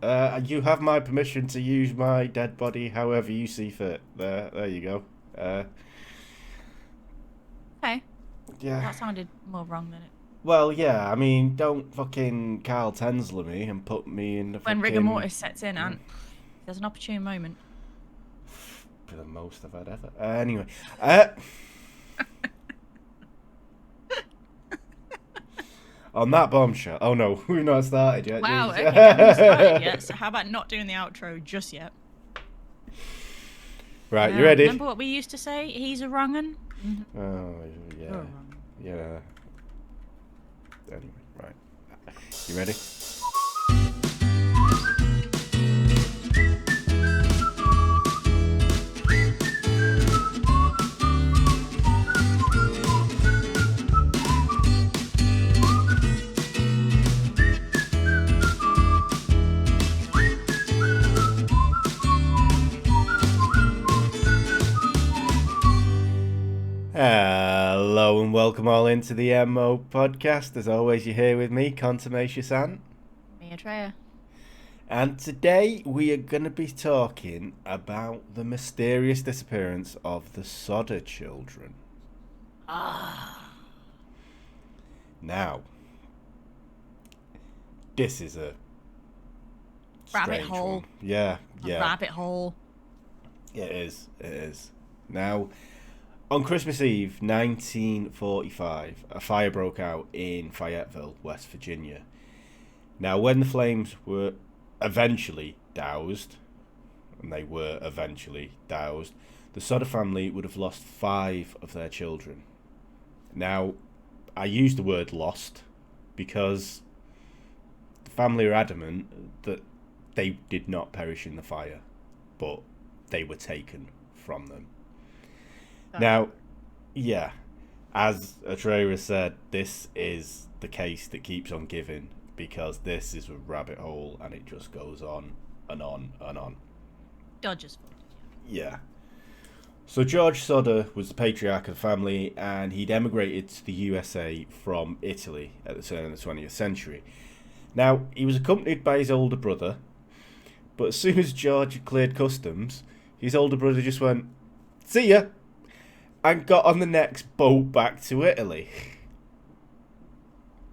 You have my permission to use my dead body however you see fit. There you go. Okay. Yeah. That sounded more wrong than it. Well, yeah. I mean, don't fucking Carl Tensler me and put me in the When rigor fucking. mortis sets in, and there's an opportune moment. For the most I've had ever. Anyway. On that bombshell. Oh no, we've not started yet. Wow, Jeez. okay, we haven't even started yet, so how about not doing the outro just yet? Right, you ready? Remember what we used to say? He's a wrong'un? Oh, yeah. You're a wrong'un. Yeah. Anyway, right. You ready? Hello and welcome all into the MO podcast. As always, you're here with me, Contumacious Ant. Me, Atreya. And today we are going to be talking about the mysterious disappearance of the Sodder children. Now, this is a Rabbit strange hole. one. Yeah. Rabbit hole. It is. Now, on Christmas Eve, 1945, a fire broke out in Fayetteville, West Virginia. Now, when the flames were eventually doused, and they were eventually doused, the Sodder family would have lost 5 of their children. Now, I use the word lost because the family are adamant that they did not perish in the fire, but they were taken from them. Now, yeah, as Atreya said, this is the case that keeps on giving because this is a rabbit hole and it just goes on and on and on. Dodger's fault. Yeah. So George Sodder was the patriarch of the family and he'd emigrated to the USA from Italy at the turn of the 20th century. Now, he was accompanied by his older brother, but as soon as George had cleared customs, his older brother just went, "See ya!" and got on the next boat back to Italy.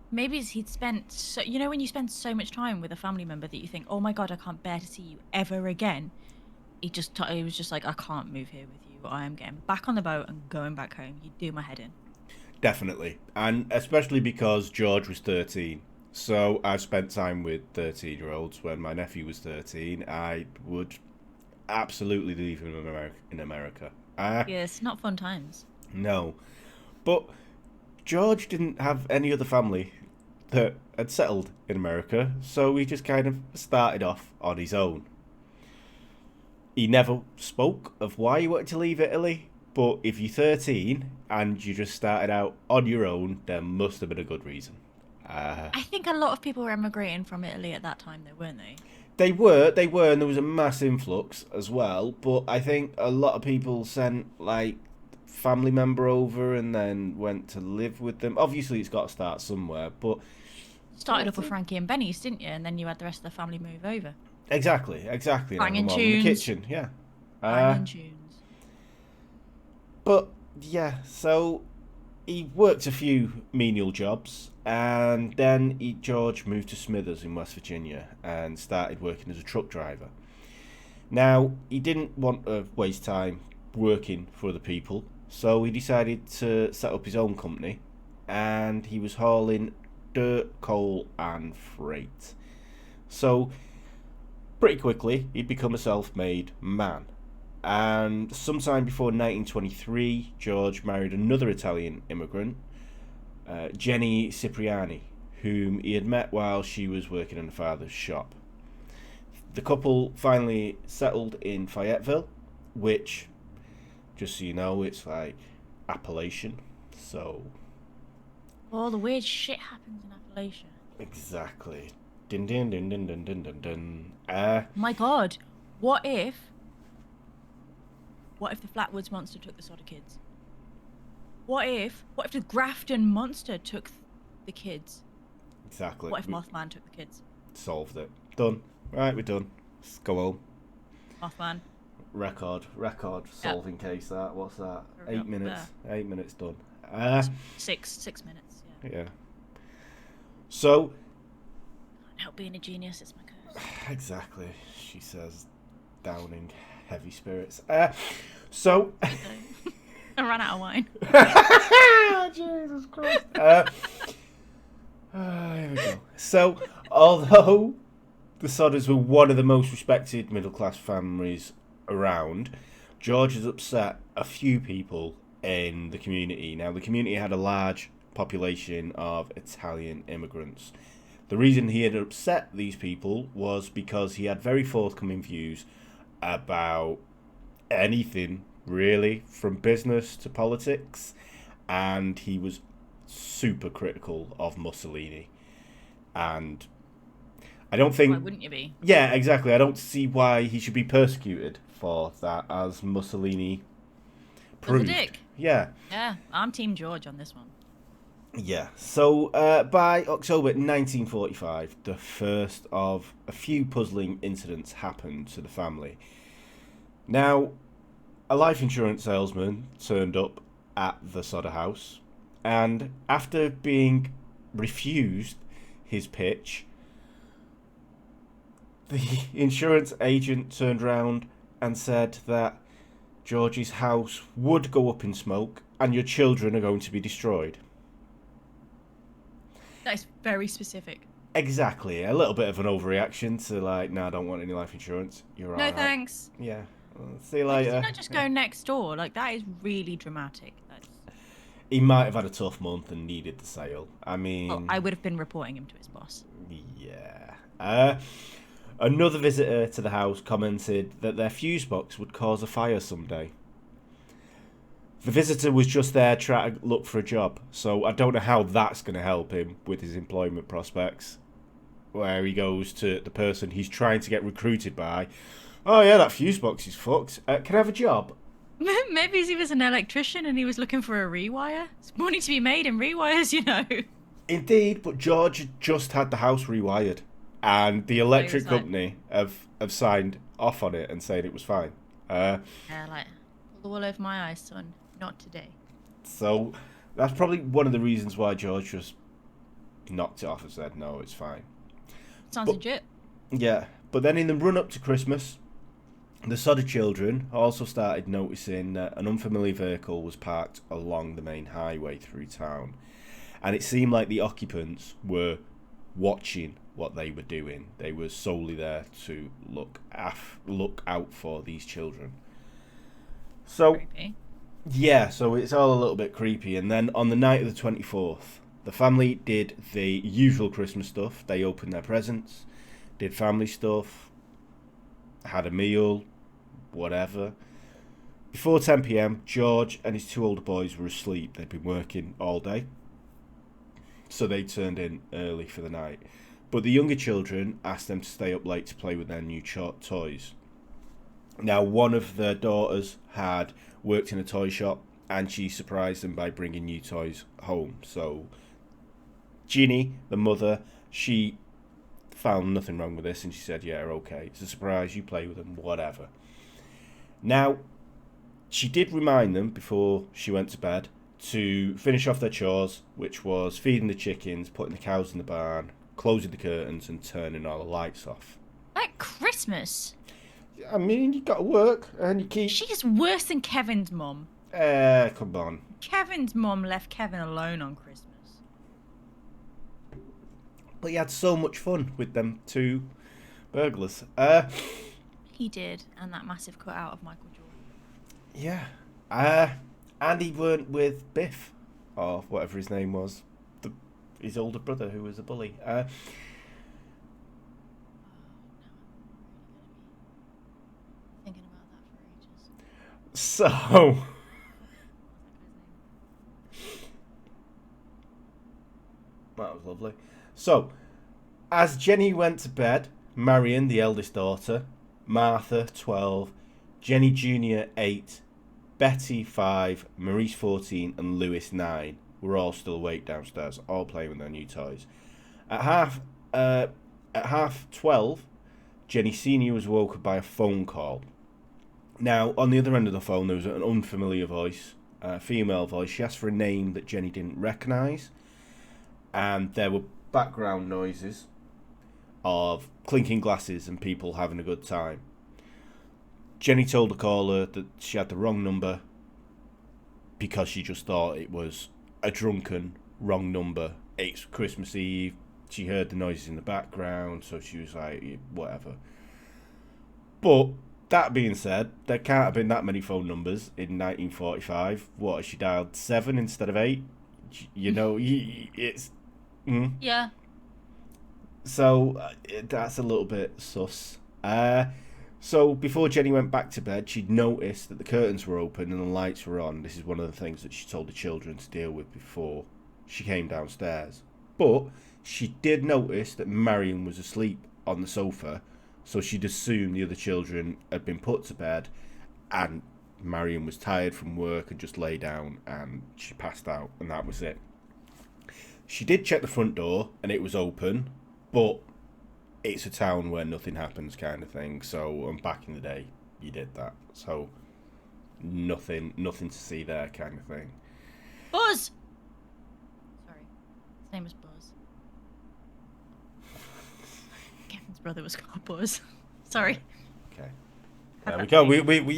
Maybe he'd spent so, you know, when you spend so much time with a family member that you think, oh my god, I can't bear to see you ever again. He was just like, I can't move here with you. I am getting back on the boat and going back home. You do my head in. Definitely, and especially because George was 13. So I've spent time with 13-year-olds. When my nephew was 13, I would absolutely leave him in America. Yes, not fun times. No. But George didn't have any other family that had settled in America, so he just kind of started off on his own. He never spoke of why he wanted to leave Italy, but if you're 13 and you just started out on your own, there must have been a good reason. I think a lot of people were emigrating from Italy at that time, though, weren't they? They were, and there was a mass influx as well, but I think a lot of people sent, like, family member over and then went to live with them. Obviously, it's got to start somewhere, but... Started off with Frankie and Benny's, didn't you? And then you had the rest of the family move over. Exactly. Banging tunes. In the kitchen, yeah. Banging tunes. But, yeah, so he worked a few menial jobs, and then George moved to Smithers in West Virginia and started working as a truck driver. Now, he didn't want to waste time working for other people, so he decided to set up his own company, and he was hauling dirt, coal, and freight. So, pretty quickly, he'd become a self-made man. And sometime before 1923, George married another Italian immigrant, Jenny Cipriani, whom he had met while she was working in her father's shop. The couple finally settled in Fayetteville, which, just so you know, it's like Appalachian, so... All the weird shit happens in Appalachia. Exactly. Din din din din din din din din. My god, what if the Flatwoods Monster took the Sodder kids? What if the Grafton Monster took the kids? Exactly. What if Mothman took the kids? Solved it. Done. Right, we're done. Let's go home. Off, man. Record solving case. That what's that? Hurry 8 up minutes. there. 8 minutes done. 6 minutes. Yeah. Yeah. So Can't help being a genius. It's my curse. exactly, she says, downing heavy spirits. So I ran out of wine. Jesus Christ. Here we go. So, although the Sodders were one of the most respected middle-class families around, George has upset a few people in the community. Now, the community had a large population of Italian immigrants. The reason he had upset these people was because he had very forthcoming views about anything, really, from business to politics, and he was super critical of Mussolini. And I don't think... Why wouldn't you be? Yeah, exactly. I don't see why he should be persecuted for that, as Mussolini proved. Was a dick. Yeah. Yeah, I'm Team George on this one. Yeah. So by October 1945, the first of a few puzzling incidents happened to the family. Now, a life insurance salesman turned up at the Sodder house, and after being refused his pitch, the insurance agent turned round and said that George's house would go up in smoke and your children are going to be destroyed. That is very specific. Exactly. A little bit of an overreaction to like, no, I don't want any life insurance. You're No alright. thanks. Yeah. Well, see you Why later. did you not just go next door? Like, that is really dramatic. That's... He might have had a tough month and needed the sale. I mean... Well, I would have been reporting him to his boss. Yeah. Another visitor to the house commented that their fuse box would cause a fire someday. The visitor was just there trying to look for a job, so I don't know how that's going to help him with his employment prospects. Where he goes to the person he's trying to get recruited by. Oh yeah, that fuse box is fucked. Can I have a job? Maybe he was an electrician and he was looking for a rewire. It's money to be made in rewires, you know. Indeed, but George had just had the house rewired, and the electric company have signed off on it and said it was fine. Yeah, like, pull the wool over my eyes, son. Not today. So that's probably one of the reasons why George just knocked it off and said, no, it's fine. Sounds legit. Yeah, but then in the run-up to Christmas, the Sodder children also started noticing that an unfamiliar vehicle was parked along the main highway through town. And it seemed like the occupants were watching what they were doing. They were solely there to look out for these children. So, Creepy. yeah, so it's all a little bit creepy. And then on the night of the 24th, the family did the usual Christmas stuff. They opened their presents, did family stuff, had a meal, whatever. Before 10 p.m, George and his two older boys were asleep. They'd been working all day, so they turned in early for the night. But the younger children asked them to stay up late to play with their new toys. Now, one of their daughters had worked in a toy shop, and she surprised them by bringing new toys home. So Ginny, the mother, she found nothing wrong with this, and she said, yeah, okay, it's a surprise, you play with them, whatever. Now, she did remind them before she went to bed to finish off their chores, which was feeding the chickens, putting the cows in the barn, closing the curtains, and turning all the lights off. Like Christmas. I mean, you got to work, and you keep... She's worse than Kevin's mum. Come on. Kevin's mum left Kevin alone on Christmas. But he had so much fun with them two burglars. He did, and that massive cutout of Michael Jordan. Yeah. And he weren't with Biff, or whatever his name was, his older brother who was a bully. Thinking about that for ages. So... that was lovely. So, as Jenny went to bed, Marion, the eldest daughter, Martha, 12, Jenny Jr., 8, Betty, 5, Maurice, 14, and Lewis, 9, were all still awake downstairs, all playing with their new toys. At half 12, Jenny Sr. was woken by a phone call. Now, on the other end of the phone, there was an unfamiliar voice, a female voice. She asked for a name that Jenny didn't recognise, and there were background noises of clinking glasses and people having a good time. Jenny told the caller that she had the wrong number because she just thought it was a drunken wrong number. It's Christmas Eve. She heard the noises in the background, so she was like, whatever. But that being said, there can't have been that many phone numbers in 1945. What, she dialed 7 instead of 8? You know, it's... Yeah. So that's a little bit sus. So before Jenny went back to bed, she'd noticed that the curtains were open and the lights were on. This is one of the things that she told the children to deal with before she came downstairs. But she did notice that Marion was asleep on the sofa, so she'd assumed the other children had been put to bed, and Marion was tired from work and just lay down and she passed out, and that was it. She did check the front door and it was open, but it's a town where nothing happens kind of thing, so back in the day you did that, so nothing to see there kind of thing. Buzz! Sorry. His name was Buzz. Kevin's brother was called Buzz. Sorry. Okay. There we go. We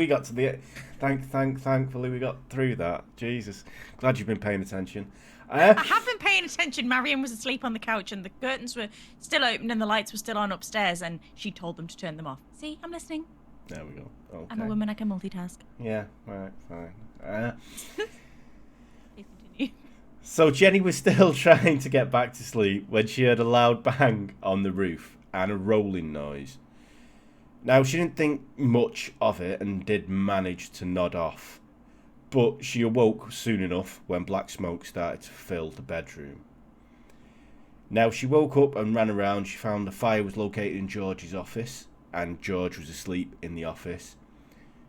got to the thankfully we got through that. Jesus. Glad you've been paying attention. I have been paying attention. Marion was asleep on the couch and the curtains were still open and the lights were still on upstairs and she told them to turn them off. See, I'm listening. There we go. Okay. I'm a woman, I can multitask. Yeah, right, fine. Please continue. So Jenny was still trying to get back to sleep when she heard a loud bang on the roof and a rolling noise. Now, she didn't think much of it and did manage to nod off. But she awoke soon enough when black smoke started to fill the bedroom. Now, she woke up and ran around. She found the fire was located in George's office, and George was asleep in the office.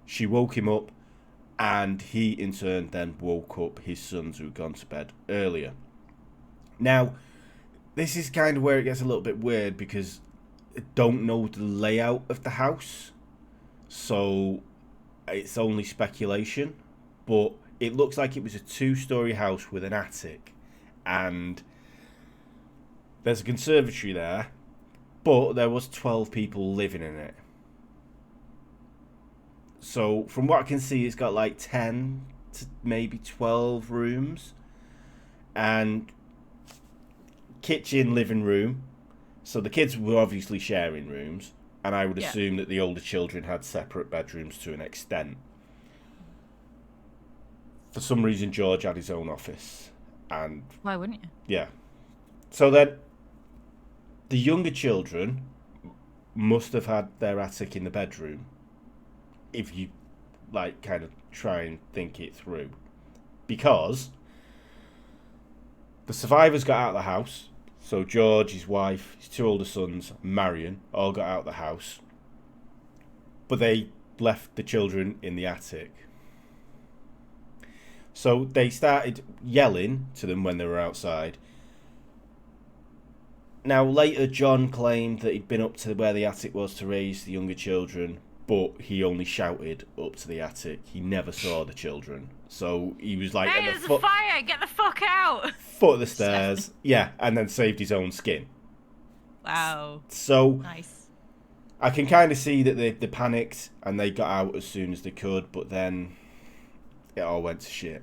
She woke him up, and he in turn then woke up his sons who had gone to bed earlier. Now, this is kind of where it gets a little bit weird because I don't know the layout of the house, so it's only speculation. But it looks like it was a 2-story house with an attic, and there's a conservatory there, but there was 12 people living in it. So from what I can see, it's got like 10 to maybe 12 rooms, and kitchen, living room. So the kids were obviously sharing rooms, and I would assume that the older children had separate bedrooms to an extent. For some reason, George had his own office, and Why wouldn't you? yeah. So then, the younger children must have had their attic in the bedroom. If you like, kind of try and think it through, because the survivors got out of the house. So George, his wife, his 2 older sons, Marion, all got out of the house, but they left the children in the attic. So they started yelling to them when they were outside. Now, later, John claimed that he'd been up to where the attic was to raise the younger children, but he only shouted up to the attic. He never saw the children. So he was like, hey, there's a fire! Get the fuck out! Foot of the stairs. Yeah, and then saved his own skin. Wow. So Nice. I can kind of see that they panicked and they got out as soon as they could, but then it all went to shit.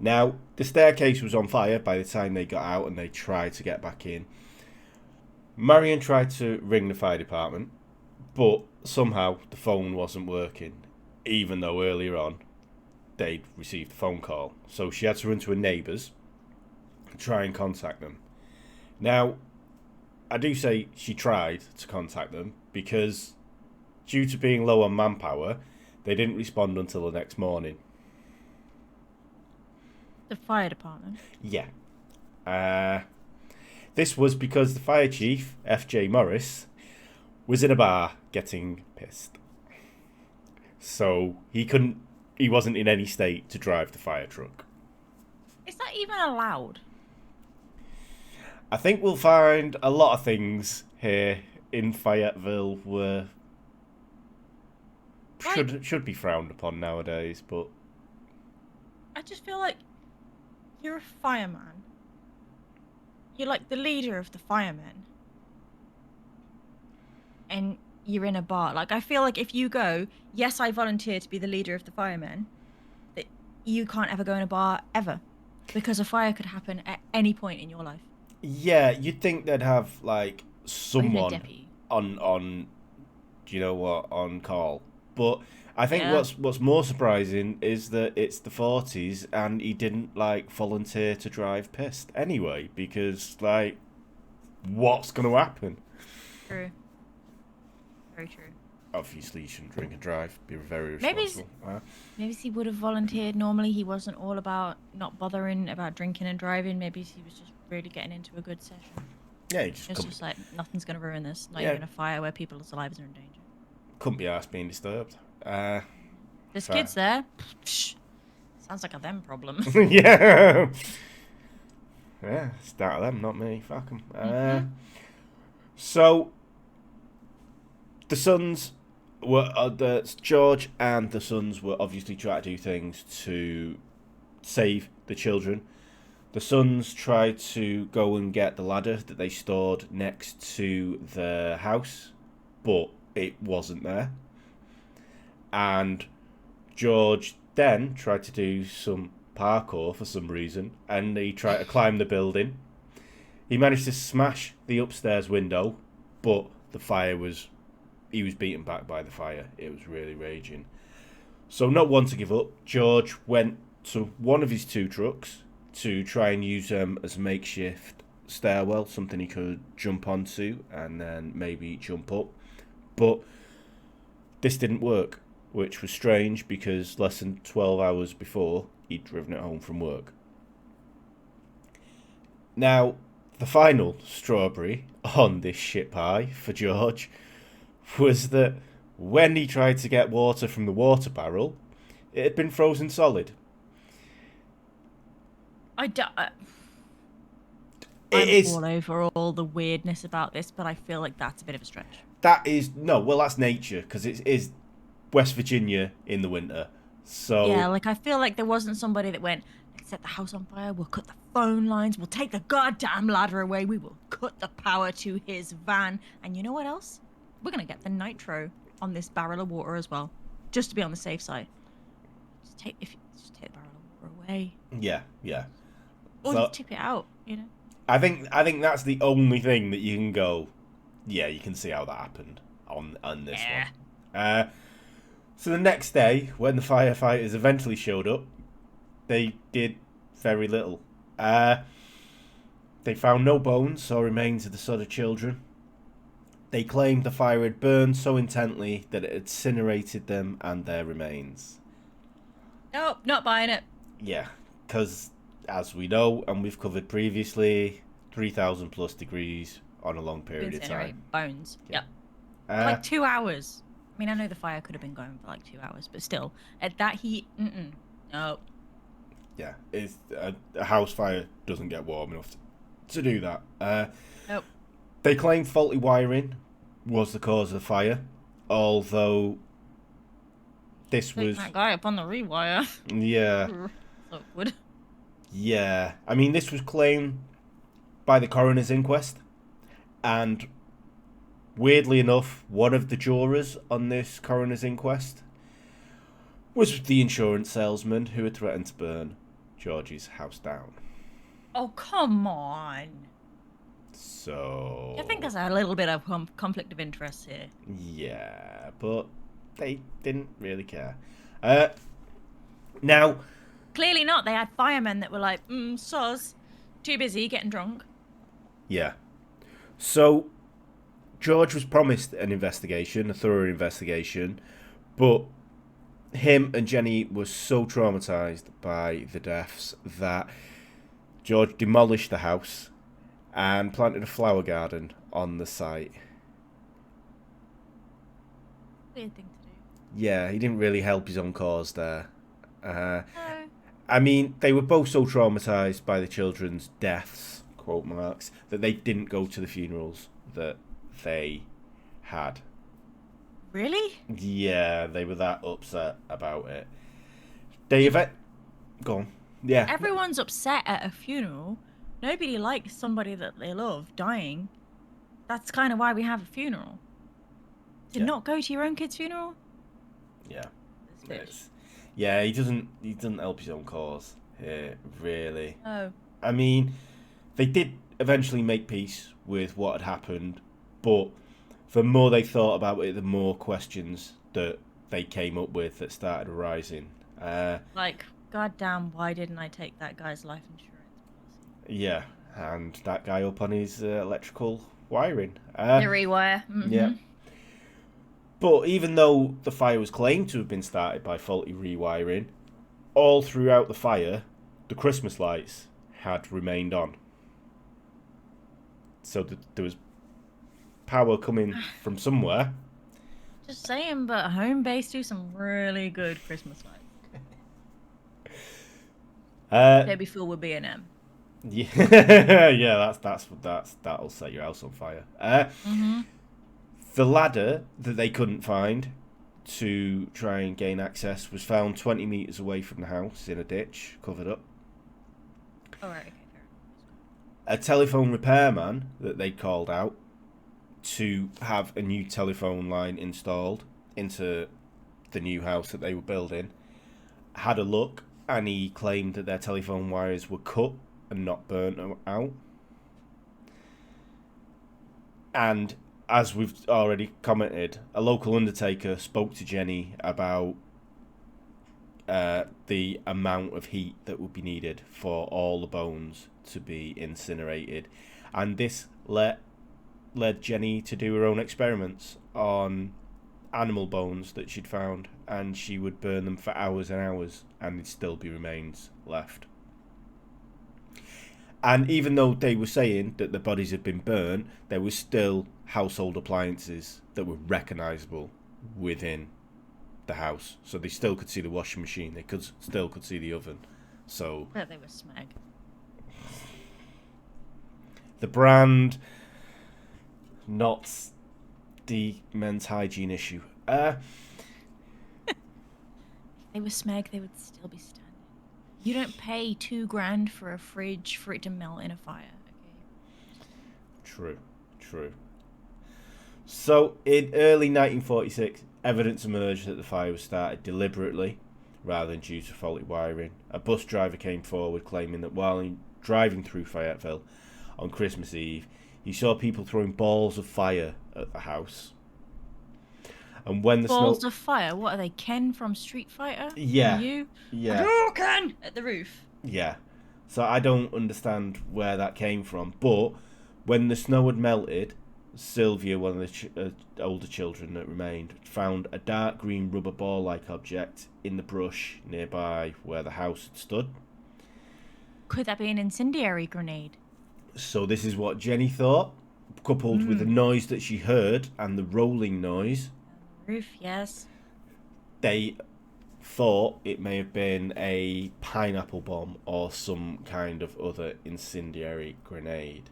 Now, the staircase was on fire by the time they got out and they tried to get back in. Marion tried to ring the fire department, but somehow the phone wasn't working, even though earlier on they'd received a phone call. So she had to run to her neighbours and try and contact them. Now, I do say she tried to contact them because due to being low on manpower, they didn't respond until the next morning. The fire department? Yeah. This was because the fire chief, F.J. Morris, was in a bar getting pissed. So he wasn't in any state to drive the fire truck. Is that even allowed? I think we'll find a lot of things here in Fayetteville were Like, should be frowned upon nowadays, but I just feel like you're a fireman. You're like the leader of the firemen. And you're in a bar. Like, I feel like if you go, yes, I volunteer to be the leader of the firemen, that you can't ever go in a bar ever. Because a fire could happen at any point in your life. yeah, you'd think they'd have like Or even a someone deputy. on do you know what, on call. But I think Yeah. what's more surprising is that it's the 40s and he didn't like volunteer to drive pissed anyway, because like what's going to happen? True. Very true. Obviously, you shouldn't drink and drive. Be very Maybe responsible. maybe he would have volunteered. Normally, he wasn't all about not bothering about drinking and driving. Maybe he was just really getting into a good session. Yeah, you just It's just like nothing's gonna ruin this. Not Yeah. even a fire where people's lives are in danger. couldn't be arsed being disturbed. There's Fair. kids there. Psh, sounds like a them problem. Yeah. Yeah, start of them, not me. Fuck 'em. So, the sons were George and the sons were obviously trying to do things to save the children. The sons tried to go and get the ladder that they stored next to the house, but it wasn't there. And George then tried to do some parkour for some reason, and he tried to climb the building. He managed to smash the upstairs window, but he was beaten back by the fire. It was really raging. So, not one to give up, George went to one of his two trucks to try and use them as a makeshift stairwell, something he could jump onto and then maybe jump up. But this didn't work, which was strange because less than 12 hours before, he'd driven it home from work. Now, the final strawberry on this shit pie for George was that when he tried to get water from the water barrel, it had been frozen solid. I'm It is. all over all the weirdness about this, but I feel like that's a bit of a stretch. That is. No, well, that's nature, because it is West Virginia in the winter. So. Yeah, like I feel like there wasn't somebody that went, let's set the house on fire, we'll cut the phone lines, we'll take the goddamn ladder away, we will cut the power to his van, and you know what else? We're gonna get the nitro on this barrel of water as well, just to be on the safe side. Just take the barrel of water away, Yeah, yeah. or So, just tip it out, you know. I think that's the only thing that you can go. Yeah, you can see how that happened on this one. So the next day, when the firefighters eventually showed up, they did very little. They found no bones or remains of the Sodder children. They claimed the fire had burned so intently that it incinerated them and their remains. Nope, not buying it. Yeah, because as we know, and we've covered previously, 3,000 plus degrees on a long period of Incinerate time. bones. Yeah. Yep. Like 2 hours. I mean, I know the fire could have been going for like 2 hours, but still, at that heat, no. Yeah, it's a house fire doesn't get warm enough to do that. Nope. They claim faulty wiring was the cause of the fire, although this Take was that guy up on the rewire. yeah. Awkward. Yeah, I mean, this was claimed by the coroner's inquest, and weirdly enough, one of the jurors on this coroner's inquest was the insurance salesman who had threatened to burn George's house down. Oh, come on. So... I think there's a little bit of conflict of interest here. Yeah, but they didn't really care. Now... Clearly not. They had firemen that were like, soz, too busy getting drunk. Yeah. So, George was promised an investigation, a thorough investigation, but him and Jenny were so traumatised by the deaths that George demolished the house and planted a flower garden on the site. Weird thing to do. Yeah, he didn't really help his own cause there. No. I mean, they were both so traumatised by the children's deaths, quote marks, that they didn't go to the funerals that they had. Really? Yeah, they were that upset about it. They go on. Yeah. Everyone's upset at a funeral. Nobody likes somebody that they love dying. That's kind of why we have a funeral. To Yeah. not go to your own kid's funeral? Yeah. That's good. Yeah, he doesn't help his own cause here, really. Oh. I mean, they did eventually make peace with what had happened, but the more they thought about it, the more questions that they came up with that started arising. Like, goddamn, why didn't I take that guy's life insurance policy? Yeah, and that guy up on his electrical wiring. The rewire. Mm-hmm. Yeah. But even though the fire was claimed to have been started by faulty rewiring, all throughout the fire, the Christmas lights had remained on. So there was power coming from somewhere. Just saying, but home base do some really good Christmas lights. Baby Phil would be an M. Yeah, yeah, that'll set your house on fire. The ladder that they couldn't find to try and gain access was found 20 metres away from the house in a ditch, covered up. All right, okay, fair A enough. telephone repairman that they called out to have a new telephone line installed into the new house that they were building had a look, and he claimed that their telephone wires were cut and not burnt out. And as we've already commented, a local undertaker spoke to Jenny about the amount of heat that would be needed for all the bones to be incinerated. And this led Jenny to do her own experiments on animal bones that she'd found, and she would burn them for hours and hours, and there'd still be remains left. And even though they were saying that the bodies had been burnt, there was still household appliances that were recognisable within the house. So they still could see the washing machine. They still could see the oven. So But they were smeg. The brand, not the men's hygiene issue. If they were smeg, they would still be standing. You don't pay $2,000 for a fridge for it to melt in a fire, okay? True. So, in early 1946, evidence emerged that the fire was started deliberately, rather than due to faulty wiring. A bus driver came forward claiming that while driving through Fayetteville on Christmas Eve, he saw people throwing balls of fire at the house. And when the balls of fire? What are they, Ken from Street Fighter? Yeah. You? Yeah. Ken! At the roof. Yeah. So I don't understand where that came from. But when the snow had melted, Sylvia, one of the older children that remained, found a dark green rubber ball-like object in the brush nearby where the house had stood. Could that be an incendiary grenade? So this is what Jenny thought, coupled with the noise that she heard and the rolling noise. Roof, yes. They thought it may have been a pineapple bomb or some kind of other incendiary grenade.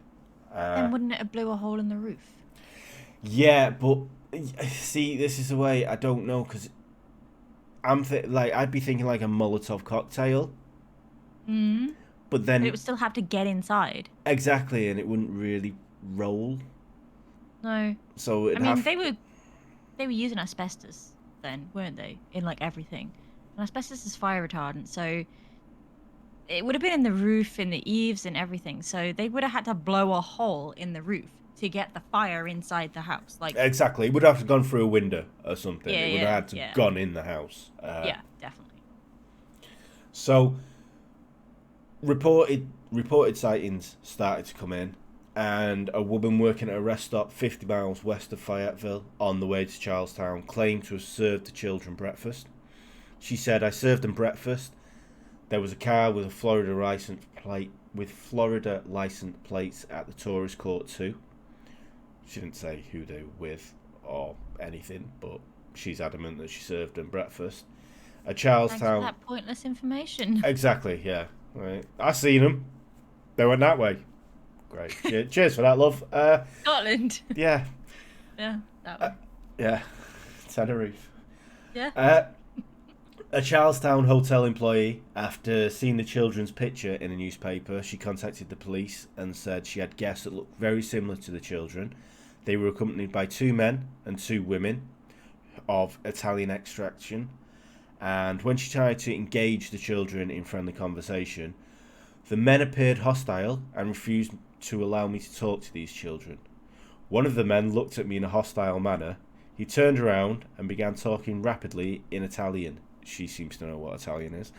Then wouldn't it have blew a hole in the roof? Yeah, but see, this is the way I don't know, because I'd be thinking like a Molotov cocktail. But then it would still have to get inside. Exactly, and it wouldn't really roll. No. So they were using asbestos then, weren't they? In like everything. And asbestos is fire retardant, so it would have been in the roof, in the eaves, and everything. So they would have had to blow a hole in the roof to get the fire inside the house. Like exactly, it would have to gone through a window or something. Yeah, it would have had to gone in the house. Yeah, definitely. So reported sightings started to come in, and a woman working at a rest stop 50 miles west of Fayetteville on the way to Charlestown claimed to have served the children breakfast. She said, "I served them breakfast. There was a car with a Florida license plates at the tourist court too." She didn't say who they were with or anything, but she's adamant that she served them breakfast. A Charlestown. Thanks for that pointless information. Exactly, yeah. Right. I seen them. They went that way. Great. Cheers for that, love. Scotland. Yeah. Yeah. that one. Yeah, Tenerife. Yeah. A Charlestown hotel employee, after seeing the children's picture in a newspaper, she contacted the police and said she had guests that looked very similar to the children. They were accompanied by 2 men and 2 women of Italian extraction. And when she tried to engage the children in friendly conversation, the men appeared hostile and refused to allow me to talk to these children. One of the men looked at me in a hostile manner. He turned around and began talking rapidly in Italian. She seems to know what Italian is.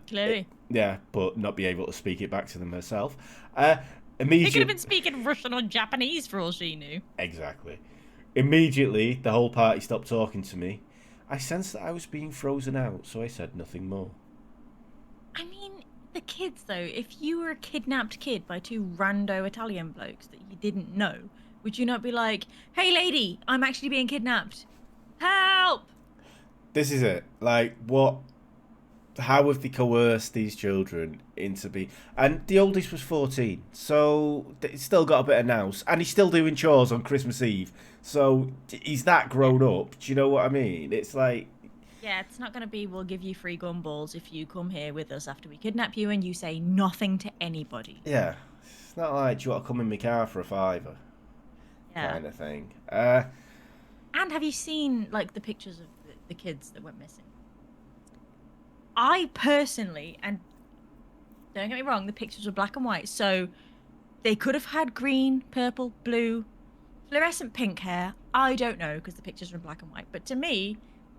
Clearly. Yeah, but not be able to speak it back to them herself. They could have been speaking Russian or Japanese for all she knew. Exactly. Immediately, the whole party stopped talking to me. I sensed that I was being frozen out, so I said nothing more. I mean, the kids, though, if you were a kidnapped kid by 2 rando Italian blokes that you didn't know, would you not be like, hey, lady, I'm actually being kidnapped. Help! This is it. Like, what? How have they coerced these children into being... And the oldest was 14, so he's still got a bit of nous. And he's still doing chores on Christmas Eve. So he's that grown up. Do you know what I mean? It's like... Yeah, it's not going to be, we'll give you free gumballs if you come here with us after we kidnap you and you say nothing to anybody. Yeah. It's not like, do you want to come in my car for a £5? Yeah. Kind of thing. And have you seen, like, the pictures of the kids that went missing? I personally, and don't get me wrong, the pictures were black and white, so they could have had green, purple, blue, fluorescent pink hair. I don't know, because the pictures were black and white. But to me,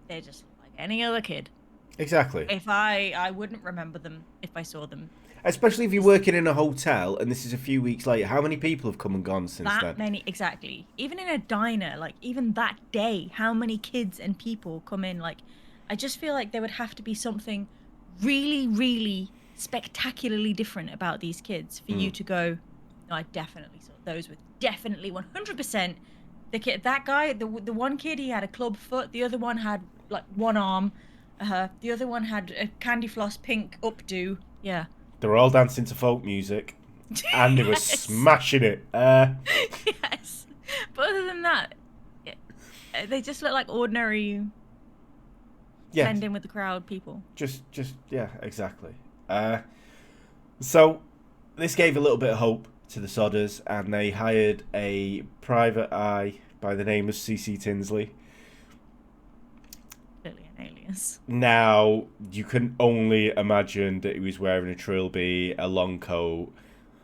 they're just like any other kid. Exactly. If I wouldn't remember them if I saw them. Especially if you're working in a hotel and this is a few weeks later. How many people have come and gone since then? That many, exactly. Even in a diner, like, even that day, how many kids and people come in? Like, I just feel like there would have to be something really, really spectacularly different about these kids for you to go, no, I definitely saw those were definitely 100% the kid. That guy, the one kid, he had a club foot. The other one had, like, one arm. The other one had a candy floss pink updo. Yeah. They were all dancing to folk music, and they were smashing it. Yes, but other than that, they just look like ordinary, blend in with the crowd people. Just, yeah, exactly. So this gave a little bit of hope to the Sodders, and they hired a private eye by the name of C.C. Tinsley. Now, you can only imagine that he was wearing a trilby, a long coat,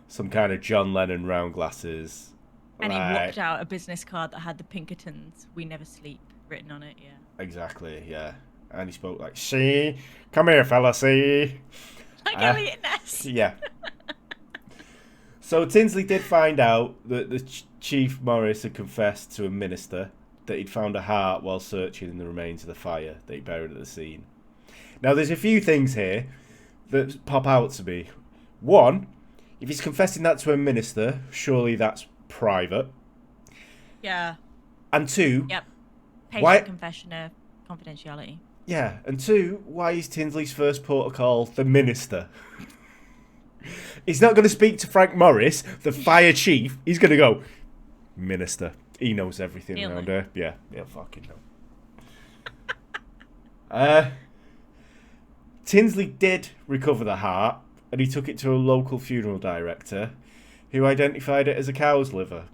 some kind of John Lennon round glasses. And he whipped out a business card that had the Pinkertons, "We never sleep," written on it, yeah. Exactly, yeah. And he spoke like, "See? Come here, fella, see?" Like Elliot Ness. Yeah. So Tinsley did find out that the Chief Morris had confessed to a minister that he'd found a heart while searching in the remains of the fire that he buried at the scene. Now, there's a few things here that pop out to me. One, if he's confessing that to a minister, surely that's private. Yeah. And 2... Yep. Patient confession of confidentiality. Yeah, and 2, why is Tinsley's first protocol the minister? He's not going to speak to Frank Morris, the fire chief. He's going to go, minister. He knows everything around here. Yeah, he'll fucking know. Tinsley did recover the heart, and he took it to a local funeral director, who identified it as a cow's liver.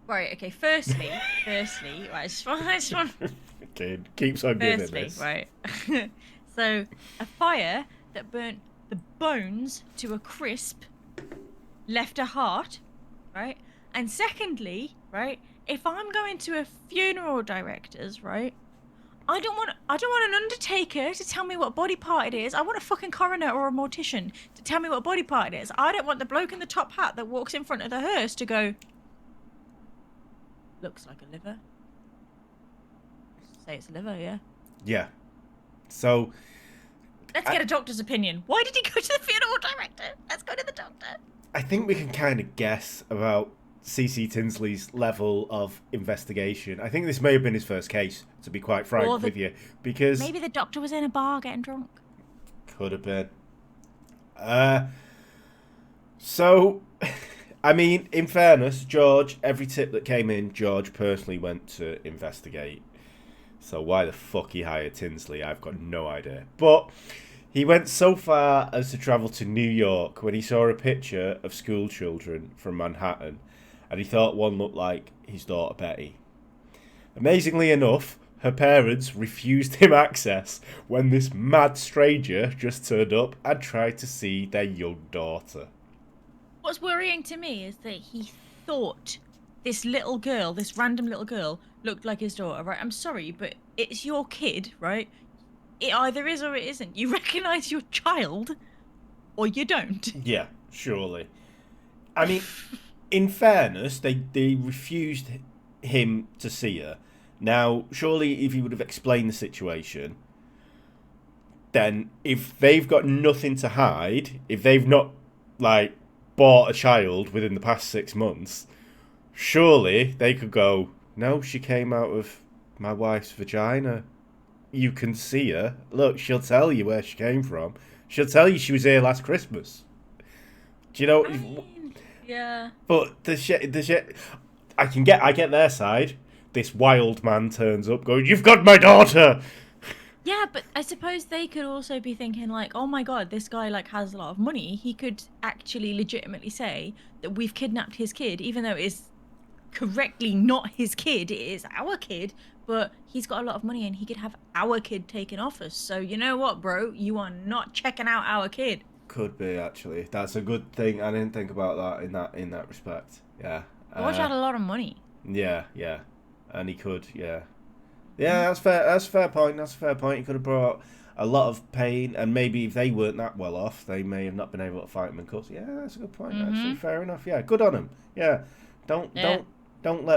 Right, okay, firstly, right, I just want... Okay, keeps on giving this. Right. So, a fire that burnt the bones to a crisp left a heart, right? And secondly, right, if I'm going to a funeral director's, right, I don't want an undertaker to tell me what body part it is. I want a fucking coroner or a mortician to tell me what body part it is. I don't want the bloke in the top hat that walks in front of the hearse to go, looks like a liver. Say it's a liver, yeah. Yeah. So let's get a doctor's opinion. Why did he go to the funeral director? Let's go to the doctor. I think we can kind of guess about C.C. Tinsley's level of investigation. I think this may have been his first case, to be quite frank with you, because maybe the doctor was in a bar getting drunk. Could have been. So I mean, in fairness, George, every tip that came in, George personally went to investigate. So why the fuck he hired Tinsley, I've got no idea. But he went so far as to travel to New York when he saw a picture of school children from Manhattan, and he thought one looked like his daughter Betty. Amazingly enough, her parents refused him access when this mad stranger just turned up and tried to see their young daughter. What's worrying to me is that he thought this little girl, this random little girl, looked like his daughter, right? I'm sorry, but it's your kid, right? It either is or it isn't. You recognise your child, or you don't. Yeah, surely. I mean, in fairness, they refused him to see her. Now, surely if he would have explained the situation, then if they've got nothing to hide, if they've not, like, bought a child within the past 6 months, surely they could go, no, she came out of my wife's vagina. You can see her. Look, she'll tell you where she came from. She'll tell you she was here last Christmas. Do you know? I mean, yeah. But the shit. I get their side. This wild man turns up, going, "You've got my daughter." Yeah, but I suppose they could also be thinking like, oh my god, this guy like has a lot of money. He could actually legitimately say that we've kidnapped his kid, even though it's correctly not his kid, it is our kid, but he's got a lot of money and he could have our kid taken off us. So you know what, bro? You are not checking out our kid. Could be, actually. That's a good thing. I didn't think about that in that respect. Yeah. George had a lot of money. Yeah, yeah. And he could, yeah. Yeah, that's fair. That's a fair point. That's a fair point. He could have brought a lot of pain, and maybe if they weren't that well off, they may have not been able to fight him in court. Yeah, that's a good point. Actually, fair enough. Yeah, good on him. Yeah, don't let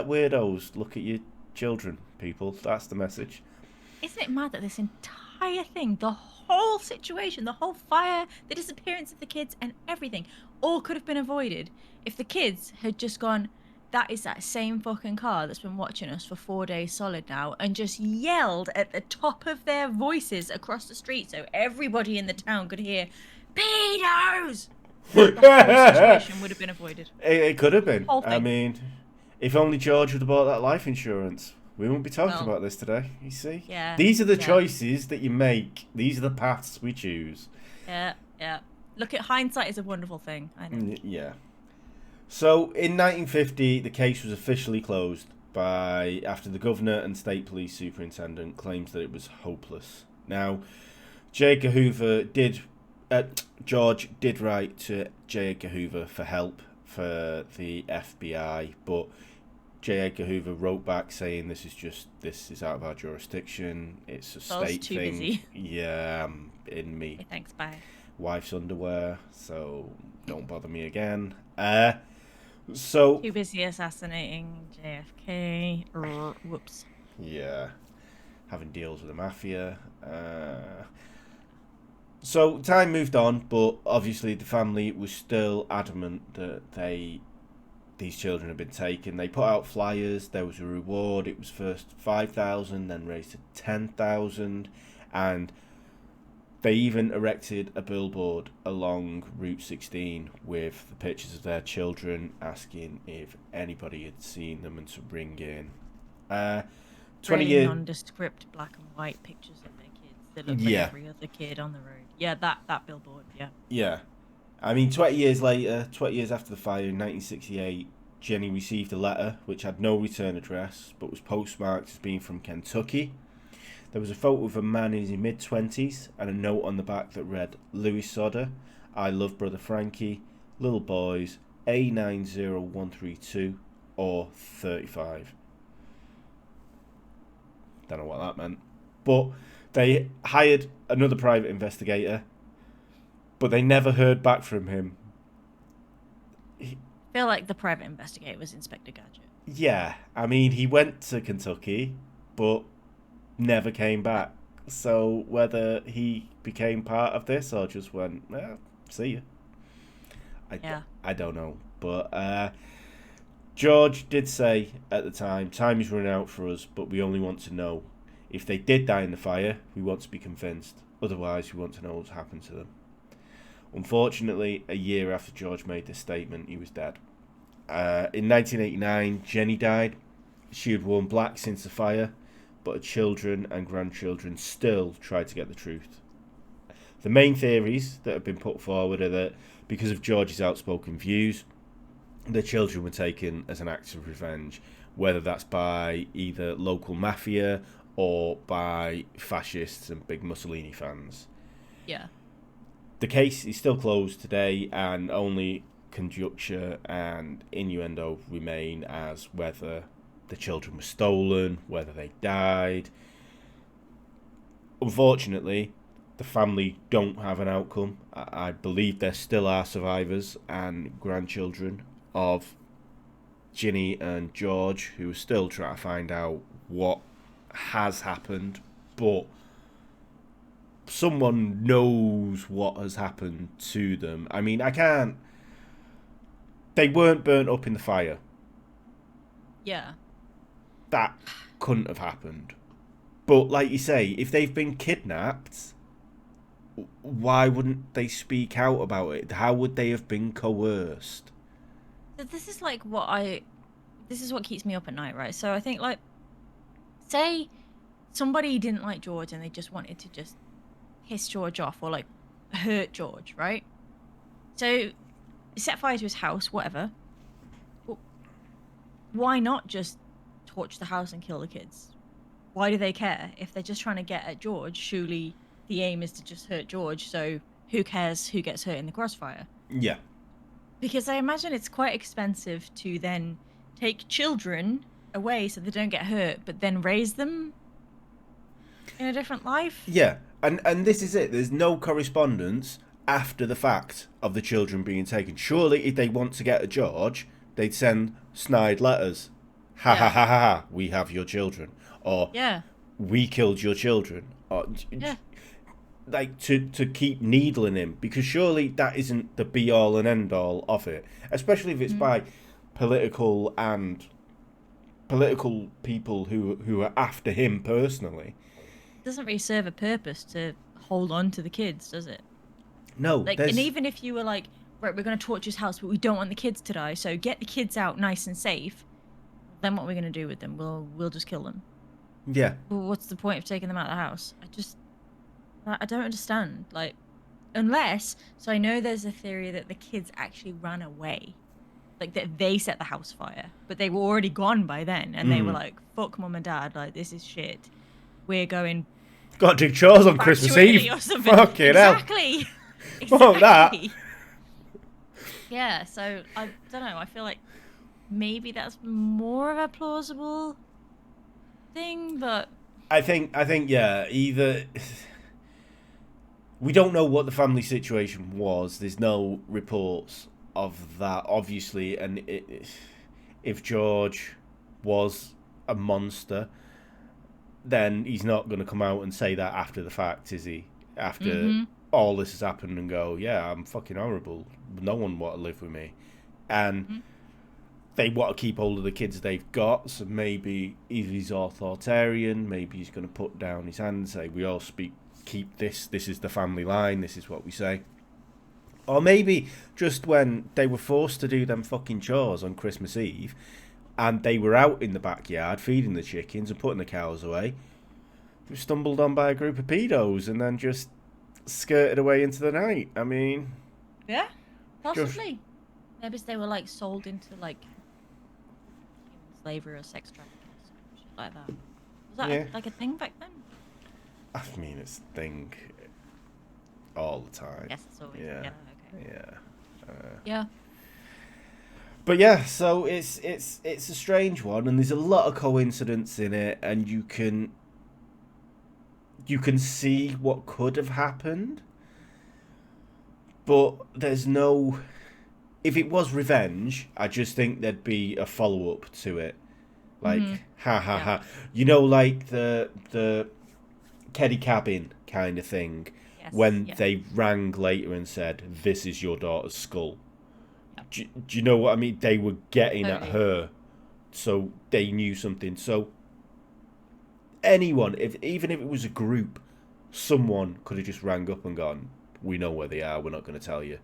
weirdos look at your children, people. That's the message. Isn't it mad that this entire thing, the whole situation, the whole fire, the disappearance of the kids, and everything, all could have been avoided if the kids had just gone, that is that same fucking car that's been watching us for 4 days solid now, and just yelled at the top of their voices across the street so everybody in the town could hear, pedos! The whole situation would have been avoided. It could have been. Whole thing. I mean, if only George would have bought that life insurance, we wouldn't be talking about this today. You see? Yeah. These are the choices that you make. These are the paths we choose. Yeah, yeah. Look, at hindsight is a wonderful thing. I know. Yeah. So, in 1950, the case was officially closed after the governor and state police superintendent claims that it was hopeless. Now, George did write to J. Edgar Hoover for help for the FBI, but J. Edgar Hoover wrote back saying this is out of our jurisdiction. It's a state too thing. busy. Yeah, I'm in me. Okay, thanks, bye. Wife's underwear, so don't bother me again. So too busy assassinating JFK. Whoops. Yeah, having deals with the mafia. So time moved on, but obviously the family was still adamant that these children had been taken. They put out flyers. There was a reward. It was first 5,000, then raised to 10,000, and they even erected a billboard along Route 16 with the pictures of their children, asking if anybody had seen them and to ring in. 20 years nondescript black and white pictures of their kids that look like every other kid on the road. Yeah, that billboard. Yeah. Yeah, I mean, 20 years later, 20 years after the fire in 1968, Jenny received a letter which had no return address but was postmarked as being from Kentucky. There was a photo of a man in his mid-20s and a note on the back that read, Louis Sodder, I love brother Frankie, little boys, A90132 or 35. Don't know what that meant. But they hired another private investigator, but they never heard back from him. I feel like the private investigator was Inspector Gadget. Yeah, I mean, he went to Kentucky, but never came back. So whether he became part of this or just went, see you. I don't know. But George did say at the time is running out for us, but we only want to know. If they did die in the fire, we want to be convinced. Otherwise, we want to know what's happened to them. Unfortunately, a year after George made this statement, he was dead. In 1989, Jenny died. She had worn black since the fire, but her children and grandchildren still tried to get the truth. The main theories that have been put forward are that because of George's outspoken views, the children were taken as an act of revenge, whether that's by either local mafia or by fascists and big Mussolini fans. Yeah. The case is still closed today, and only conjecture and innuendo remain as whether the children were stolen, whether they died. Unfortunately, the family don't have an outcome. I believe there still are survivors and grandchildren of Ginny and George who are still trying to find out what has happened, but someone knows what has happened to them. I mean, I can't... They weren't burnt up in the fire. Yeah. That couldn't have happened. But like you say, if they've been kidnapped, why wouldn't they speak out about it? How would they have been coerced? So this is like this is what keeps me up at night, right? So I think, like, say somebody didn't like George and they just wanted to just piss George off or like hurt George, right? So set fire to his house, whatever. Well, why not just torch the house and kill the kids? Why do they care? If they're just trying to get at George, surely the aim is to just hurt George, so who cares who gets hurt in the crossfire? Yeah. Because I imagine it's quite expensive to then take children away so they don't get hurt, but then raise them in a different life. Yeah, and this is it. There's no correspondence after the fact of the children being taken. Surely, if they want to get at George, they'd send snide letters. Ha ha ha ha ha, we have your children. Or, we killed your children. Or, like, to keep needling him. Because surely that isn't the be-all and end-all of it. Especially if it's by political people who are after him personally. It doesn't really serve a purpose to hold on to the kids, does it? No. Like, and even if you were like, right, we're going to torch his house, but we don't want the kids to die, so get the kids out nice and safe, then what are we going to do with them? We'll just kill them. Yeah. Well, what's the point of taking them out of the house? I don't understand. Like, unless, so I know there's a theory that the kids actually ran away. Like, that they set the house fire, but they were already gone by then, and they were like, fuck mum and dad, like, this is shit. We're going... Got to do chores on Christmas Eve. Fucking hell. Exactly. Fuck that. Yeah, so, I don't know, I feel like maybe that's more of a plausible thing, but... I think, yeah, either... We don't know what the family situation was. There's no reports of that, obviously, and if George was a monster, then he's not going to come out and say that after the fact, is he? After all this has happened and go, yeah, I'm fucking horrible. No one want to live with me. And they want to keep hold of the kids they've got, so maybe if he's authoritarian, maybe he's going to put down his hand and say, we all keep this is the family line, this is what we say. Or maybe just when they were forced to do them fucking chores on Christmas Eve and they were out in the backyard feeding the chickens and putting the cows away, they were stumbled on by a group of pedos and then just skirted away into the night. I mean... Yeah, possibly. Maybe they were, like, sold into, like, human slavery or sex trafficking or shit like that. Was that, like, a thing back then? I mean, it's a thing all the time. Yes, it's always. Yeah. Okay. Yeah. But yeah, so it's a strange one, and there's a lot of coincidence in it, and you can see what could have happened, but there's no. If it was revenge, I just think there'd be a follow up to it, like ha. You know, like the Keddy cabin kind of thing, when they rang later and said, this is your daughter's skull. Do you know what I mean? They were getting at her, so they knew something. So anyone, even if it was a group, someone could have just rang up and gone, we know where they are, we're not going to tell you.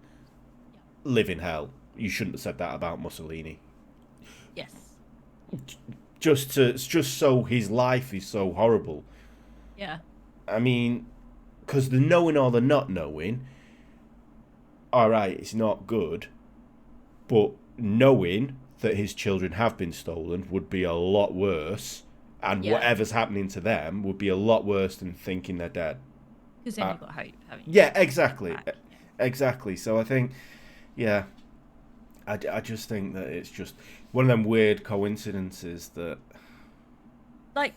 Live in hell. You shouldn't have said that about Mussolini. Yes. just so his life is so horrible. Yeah. I mean, because the knowing or the not knowing, all right, it's not good, but knowing that his children have been stolen would be a lot worse, and Yeah. whatever's happening to them would be a lot worse than thinking they're dead. Because then you've got hope, haven't you? Yeah, exactly. Back. Exactly. So I think, yeah, I just think that it's just one of them weird coincidences that... Like,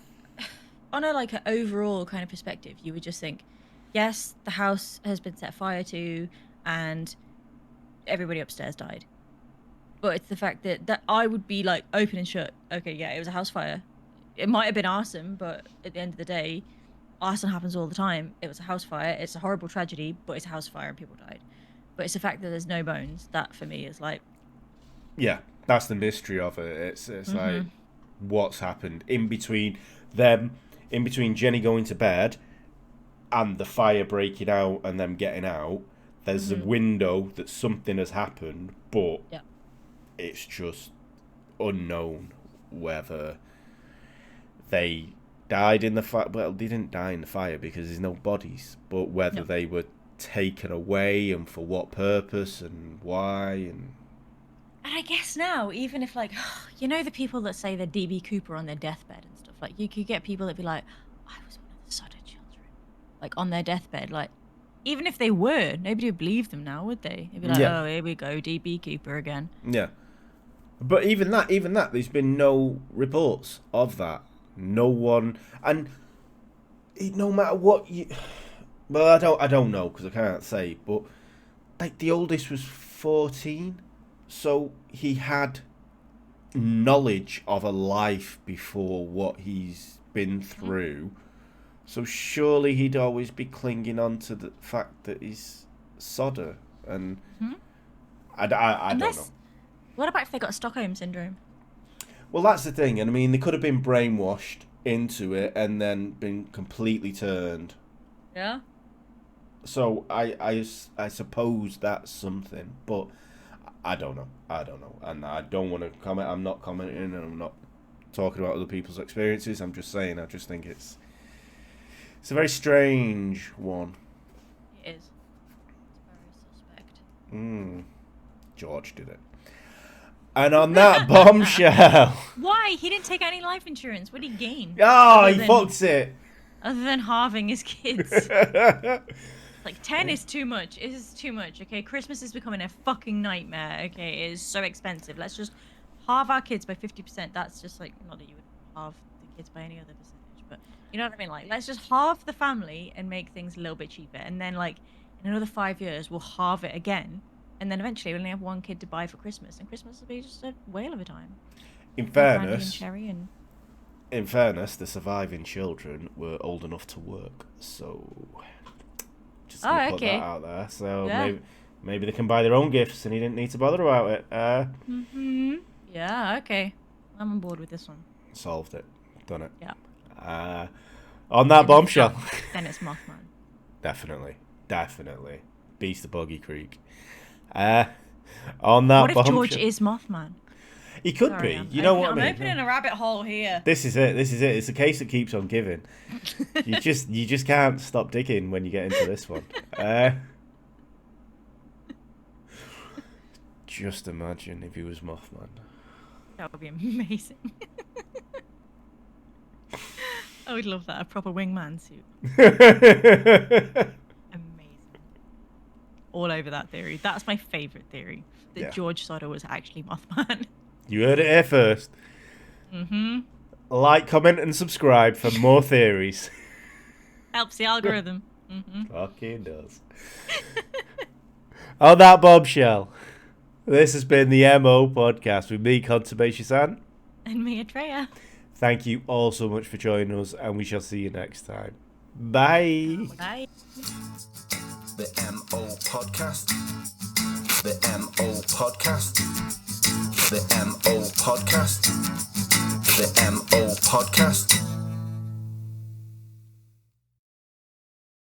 on a like an overall kind of perspective, you would just think, yes, the house has been set fire to, and everybody upstairs died. But it's the fact that I would be like open and shut. Okay, yeah, it was a house fire. It might have been arson, but at the end of the day, arson happens all the time. It was a house fire. It's a horrible tragedy, but it's a house fire and people died. But it's the fact that there's no bones that for me is like... Yeah, that's the mystery of it. It's like, what's happened in between them, in between Jenny going to bed and the fire breaking out and them getting out. There's a window that something has happened, but it's just unknown whether they died in the fire. Well, they didn't die in the fire because there's no bodies, but whether they were taken away and for what purpose and why. And I guess now, even if like, you know, the people that say they're DB Cooper on their deathbed and stuff, like you could get people that be like, I was one of the Sodder Children, like on their deathbed. Like, even if they were, nobody would believe them now, would they? They'd be like, oh, here we go, DB Cooper again. Yeah. But even that, there's been no reports of that. No one, and no matter what you, well, I don't know because I can't say. But like the oldest was 14, so he had knowledge of a life before what he's been through. So surely he'd always be clinging on to the fact that he's Sodder, and I don't know. What about if they got Stockholm syndrome? Well, that's the thing, and I mean, they could have been brainwashed into it and then been completely turned. Yeah. So I suppose that's something, but I don't know, and I don't want to comment. I'm not commenting, and I'm not talking about other people's experiences. I'm just saying, I just think it's a very strange one. It is. It's very suspect. George did it. And on that bombshell... Why? He didn't take any life insurance. What did he gain? Oh, he fucked it. Other than halving his kids. Like, 10 is too much. It is too much, okay? Christmas is becoming a fucking nightmare, okay? It is so expensive. Let's just halve our kids by 50%. That's just like, not that you would halve the kids by any other percentage, but you know what I mean? Like, let's just halve the family and make things a little bit cheaper. And then, like, in another 5 years, we'll halve it again. And then eventually we'll only have one kid to buy for Christmas, and Christmas will be just a whale of a time. In fairness, the surviving children were old enough to work, so just gonna put that out there. So maybe they can buy their own gifts, and he didn't need to bother about it. Yeah, okay. I'm on board with this one. Solved it, done it. Yeah. On that bombshell. Then it's Mothman. Definitely. Beast of Boggy Creek. On that what if George is Mothman? He could be. You know what I mean? I'm opening a rabbit hole here. This is it. It's a case that keeps on giving. You just can't stop digging when you get into this one. Just imagine if he was Mothman. That would be amazing. I would love that. A proper wingman suit. All over that theory. That's my favourite theory. That George Sodder was actually Mothman. You heard it here first. Like, comment, and subscribe for more theories. Helps the algorithm. Fucking does. On that bombshell, this has been the MO podcast with me, Contumacious San. And me, Atreya. Thank you all so much for joining us, and we shall see you next time. Bye. Bye. The MO Podcast. The MO Podcast. The MO Podcast. The MO Podcast.